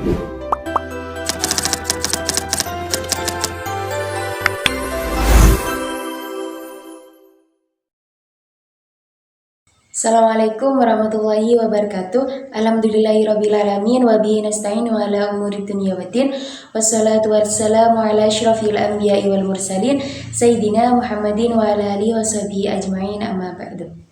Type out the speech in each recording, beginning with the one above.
Assalamualaikum warahmatullahi wabarakatuh. Alhamdulillahirrabbilalamin. Wabihi nasta'in wa ala umuri dunya waddin. Wassalatu wassalamu ala asyrafil anbiya'i wal mursalin Sayyidina Muhammadin wa ala alihi wa sahbihi ajma'in, amma ba'du.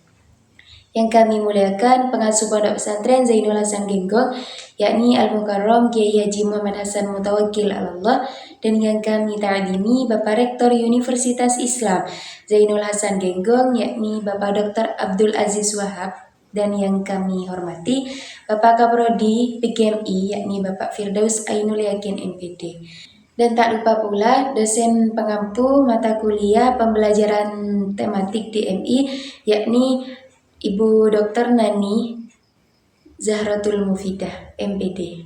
Yang kami muliakan pengasuh Pondok Pesantren Zainul Hasan Genggong, yakni Al-Mukarram Kiai Haji Muhammad Hasan Mutawakkil Allah, dan yang kami ta'zimi Bapak Rektor Universitas Islam Zainul Hasan Genggong, yakni Bapak Dr. Abdul Aziz Wahab, dan yang kami hormati Bapak Kaprodi PKMI, yakni Bapak Firdaus Ainul Yakin MPD. Dan tak lupa pula dosen pengampu mata kuliah pembelajaran tematik DMI, yakni Ibu Dr. Nani Zahratul Mufidah, MPD.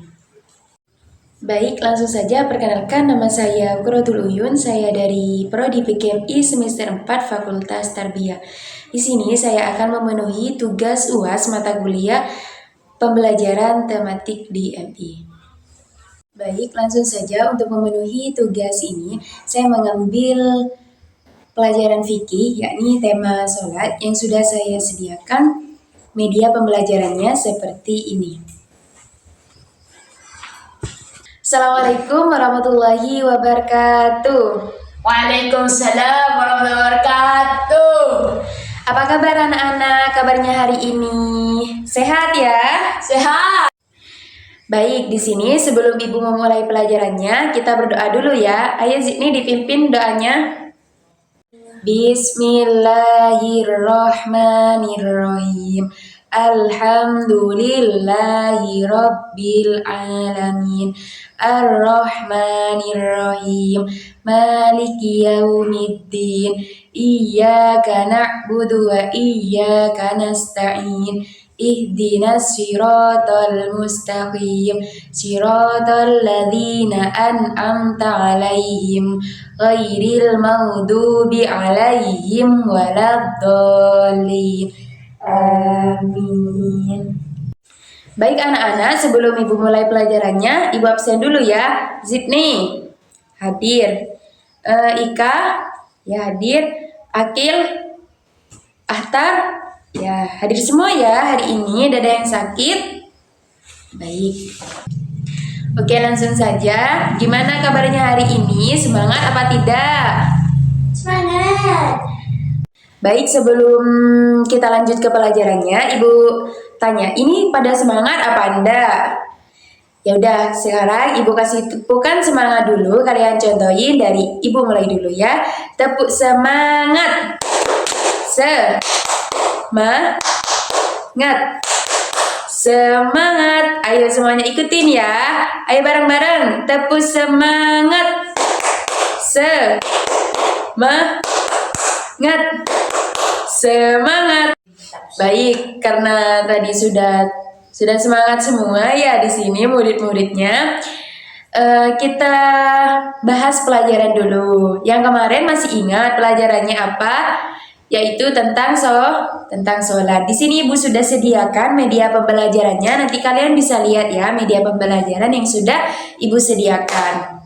Baik, langsung saja perkenalkan, nama saya Qurratul Uyun, saya dari Prodi PKMI semester 4 Fakultas Tarbiyah. Di sini saya akan memenuhi tugas UAS mata kuliah pembelajaran tematik DMI. Baik, langsung saja untuk memenuhi tugas ini, saya mengambil pelajaran fikih, yakni tema sholat, yang sudah saya sediakan media pembelajarannya seperti ini. Assalamualaikum warahmatullahi wabarakatuh. Waalaikumsalam warahmatullahi wabarakatuh. Apa kabar anak-anak? Kabarnya hari ini sehat ya? Sehat. Baik, di sini sebelum Ibu memulai pelajarannya, kita berdoa dulu ya. Ayo Zidni dipimpin doanya. Bismillahirrahmanirrahim. Alhamdulillahi Rabbil Alamin. Ar-Rahmanirrahim. Maliki yaumiddin. Iyyaka na'budu wa iyyaka nasta'in. Ihdinas siratal mustaqim, siratal ladzina an'amta 'alaihim ghairil maghdubi 'alaihim waladdallin. Amin. Baik anak-anak, sebelum Ibu mulai pelajarannya, Ibu absen dulu ya. Zidni hadir, Ika ya hadir, Akil, Ahtar ya hadir semua ya hari ini. Ada yang sakit? Baik. Oke, langsung saja. Gimana kabarnya hari ini? Semangat apa tidak? Semangat. Baik, sebelum kita lanjut ke pelajarannya, Ibu tanya, ini pada semangat apa enggak? Ya udah, sekarang Ibu kasih tepukan semangat dulu. Kalian contohin dari Ibu mulai dulu ya. Tepuk semangat. Semangat. Semangat. Ayo semuanya ikutin ya. Ayo bareng-bareng. Tepuk semangat. Semangat. Semangat. Baik, karena tadi sudah semangat semua ya di sini murid-muridnya. Kita bahas pelajaran dulu. Yang kemarin masih ingat pelajarannya apa? Yaitu tentang sholat. Di sini Ibu sudah sediakan media pembelajarannya. Nanti kalian bisa lihat ya media pembelajaran yang sudah Ibu sediakan.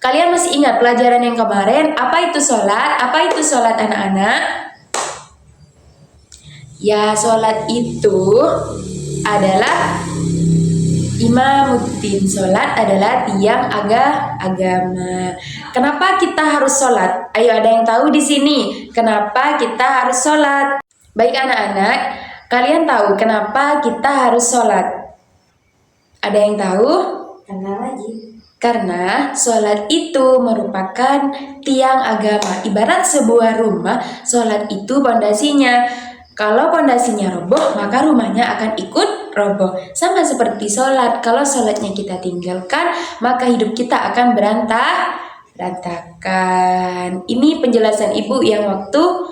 Kalian masih ingat pelajaran yang kemarin? Apa itu sholat? Apa itu sholat anak-anak? Ya, sholat itu adalah imamuddin. Sholat adalah tiang agama. Kenapa kita harus sholat? Ayo, ada yang tahu di sini kenapa kita harus sholat? Baik anak-anak, kalian tahu kenapa kita harus sholat? Ada yang tahu? Karena wajib. Karena sholat itu merupakan tiang agama. Ibarat sebuah rumah, sholat itu pondasinya. Kalau pondasinya roboh, maka rumahnya akan ikut roboh. Sama seperti sholat, kalau sholatnya kita tinggalkan, maka hidup kita akan berantakan. Ini penjelasan Ibu yang waktu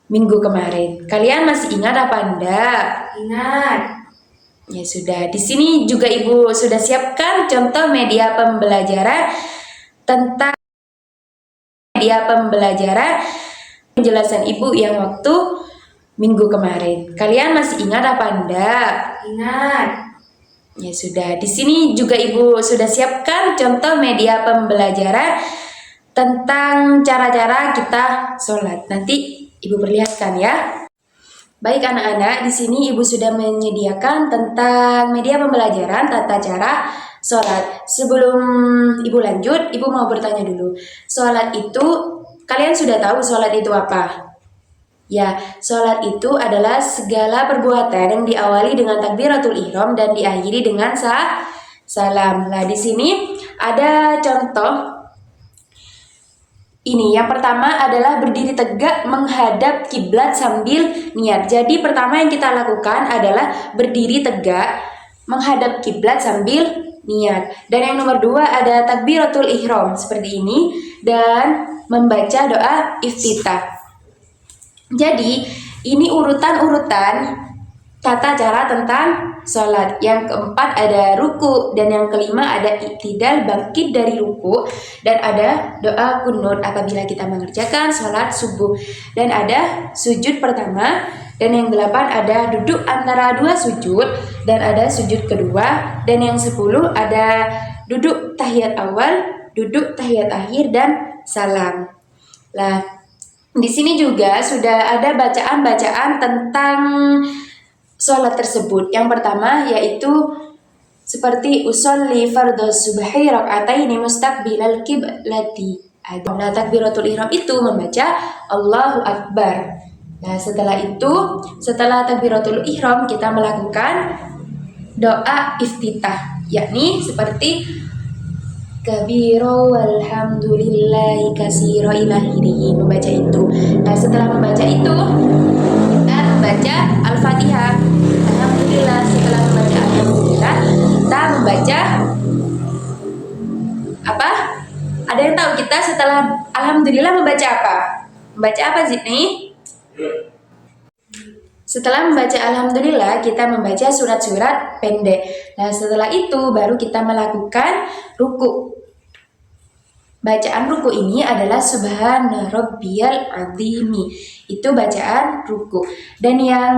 minggu kemarin. Kalian masih ingat apa enggak? Ingat. Ya sudah, di sini juga Ibu sudah siapkan contoh media pembelajaran tentang media pembelajaran penjelasan Ibu yang waktu minggu kemarin. Kalian masih ingat apa enggak? Ingat. Ya sudah, di sini juga Ibu sudah siapkan contoh media pembelajaran tentang cara-cara kita sholat. Nanti Ibu perlihatkan ya. Baik anak-anak, di sini Ibu sudah menyediakan tentang media pembelajaran tata cara sholat. Sebelum Ibu lanjut, Ibu mau bertanya dulu. Sholat itu, kalian sudah tahu sholat itu apa? Ya, sholat itu adalah segala perbuatan yang diawali dengan takbiratul ihram dan diakhiri dengan salam. Nah, di sini ada contoh. Ini yang pertama adalah berdiri tegak menghadap kiblat sambil niat. Jadi pertama yang kita lakukan adalah berdiri tegak menghadap kiblat sambil niat. Dan yang nomor dua ada takbiratul ihram seperti ini dan membaca doa iftitah. Jadi ini urutan-urutan tata cara tentang sholat. Yang keempat ada ruku dan yang kelima ada iktidal bangkit dari ruku dan ada doa kunut apabila kita mengerjakan sholat subuh dan ada sujud pertama dan yang delapan ada duduk antara dua sujud dan ada sujud kedua dan yang 10 ada duduk tahiyat awal, duduk tahiyat akhir dan salam. Nah, di sini juga sudah ada bacaan-bacaan tentang sholat tersebut. Yang pertama yaitu seperti usolli fardhos subhi rak'ataini mustaqbilal qiblati. Nah, takbiratul ihram itu membaca Allahu Akbar. Nah, setelah takbiratul ihram kita melakukan doa iftitah, yakni seperti kabiro walhamdulillahi kasiro ilahiri, membaca itu. Nah, setelah membaca itu kita membaca Al-Fatihah. Alhamdulillah, setelah membaca Alhamdulillah kita membaca apa? Ada yang tahu kita setelah Alhamdulillah membaca apa? Membaca apa sih nih? Setelah membaca Alhamdulillah kita membaca surat-surat pendek. Nah, setelah itu baru kita melakukan ruku. Bacaan ruku ini adalah Subhana Rabbiyal Azimi. Itu bacaan ruku. Dan yang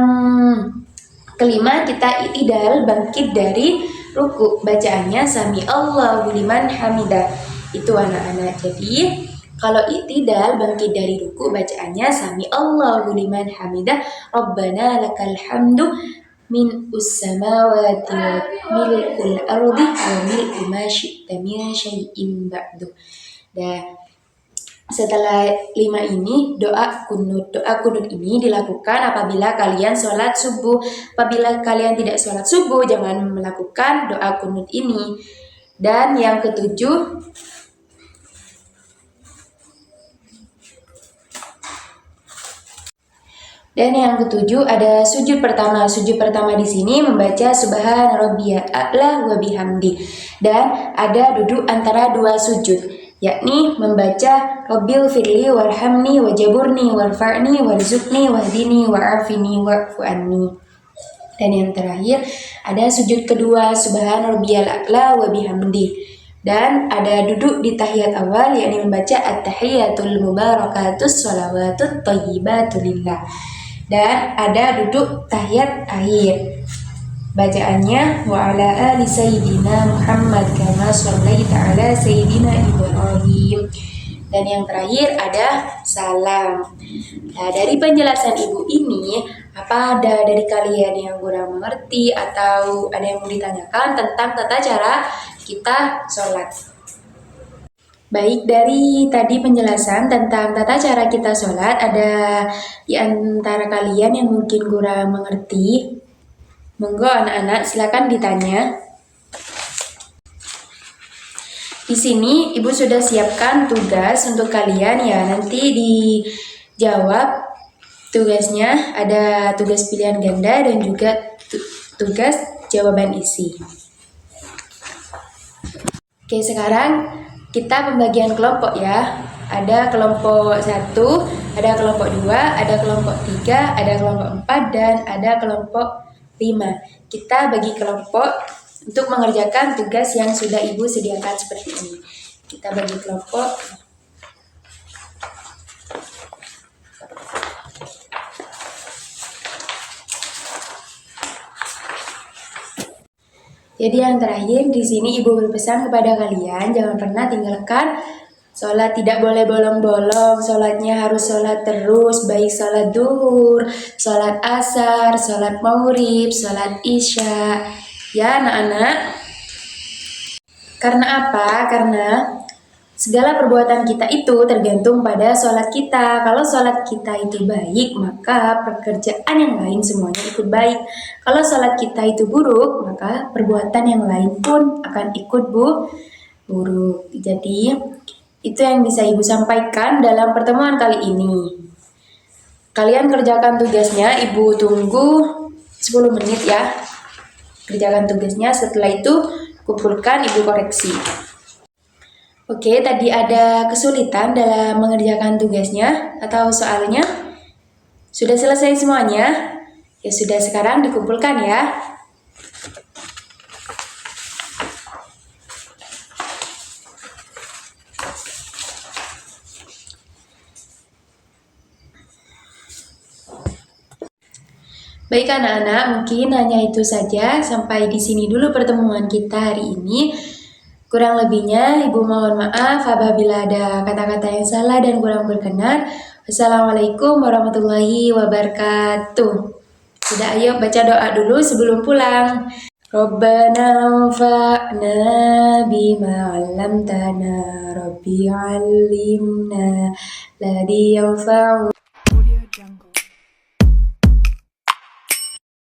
kelima kita i'tidal bangkit dari ruku. Bacaannya Sami Allahu liman hamidah. Itu anak-anak. Jadi kalau i'tidal bangkit dari ruku bacaannya Sami Allahu liman hamidah Rabbana lakal hamdu min us-samawati wa mil'ul ardi wa mil'u ma syi'ta min syai'in ba'du. Dan setelah 5 ini doa kunut. Doa kunut ini dilakukan apabila kalian sholat subuh. Apabila kalian tidak sholat subuh jangan melakukan doa kunut ini. Dan yang ketujuh ada sujud pertama. Sujud pertama di sini membaca Subhana Rabbiyal A'la wa bihamdi. Dan ada duduk antara dua sujud, yakni membaca Rabbil firli warhamni wajaburni warfa'ni warzuqni wahdini wa'afini wa'fu anni. Dan yang terakhir ada sujud kedua Subhana Rabbiyal A'la wa bihamdi. Dan ada duduk di tahiyat awal, yakni membaca at-tahiyatul mubarakatus sholawatut thayyibatu lillah. Dan ada duduk tahiyat akhir. Bacaannya wa ala ali sayyidina Muhammad kama shallaita ala sayyidina Ibrahim. Dan yang terakhir ada salam. Nah, dari penjelasan Ibu ini, apa ada dari kalian yang kurang mengerti atau ada yang mau ditanyakan tentang tata cara kita sholat? Baik, dari tadi penjelasan tentang tata cara kita sholat, ada di antara kalian yang mungkin kurang mengerti? Monggo anak-anak silakan ditanya. Di sini Ibu sudah siapkan tugas untuk kalian ya. Nanti dijawab tugasnya, ada tugas pilihan ganda dan juga tugas jawaban isi. Oke, sekarang kita pembagian kelompok ya. Ada kelompok 1, ada kelompok 2, ada kelompok 3, ada kelompok 4, dan ada kelompok 5. Kita bagi kelompok untuk mengerjakan tugas yang sudah Ibu sediakan seperti ini. Kita bagi kelompok. Jadi yang terakhir di sini ibu berpesan kepada kalian jangan pernah tinggalkan sholat, tidak boleh bolong-bolong, sholatnya harus sholat terus, baik sholat duhur, sholat asar, sholat maghrib, sholat isya. Ya anak-anak. Karena apa? Karena segala perbuatan kita itu tergantung pada sholat kita. Kalau sholat kita itu baik, maka pekerjaan yang lain semuanya ikut baik. Kalau sholat kita itu buruk, maka perbuatan yang lain pun akan ikut buruk. Jadi, itu yang bisa Ibu sampaikan dalam pertemuan kali ini. Kalian kerjakan tugasnya, Ibu tunggu 10 menit ya. Kerjakan tugasnya, setelah itu kumpulkan Ibu koreksi. Oke, tadi ada kesulitan dalam mengerjakan tugasnya atau soalnya? Sudah selesai semuanya? Ya sudah, sekarang dikumpulkan ya. Baik anak-anak, mungkin hanya itu saja. Sampai di sini dulu pertemuan kita hari ini. Kurang lebihnya, Ibu mohon maaf apabila ada kata-kata yang salah dan kurang berkenan. Wassalamualaikum warahmatullahi wabarakatuh. Sudah, ayo baca doa dulu sebelum pulang. Rabbana anfa'na bima 'allamtana, Rabbi 'allimna ladzi yanfa'u.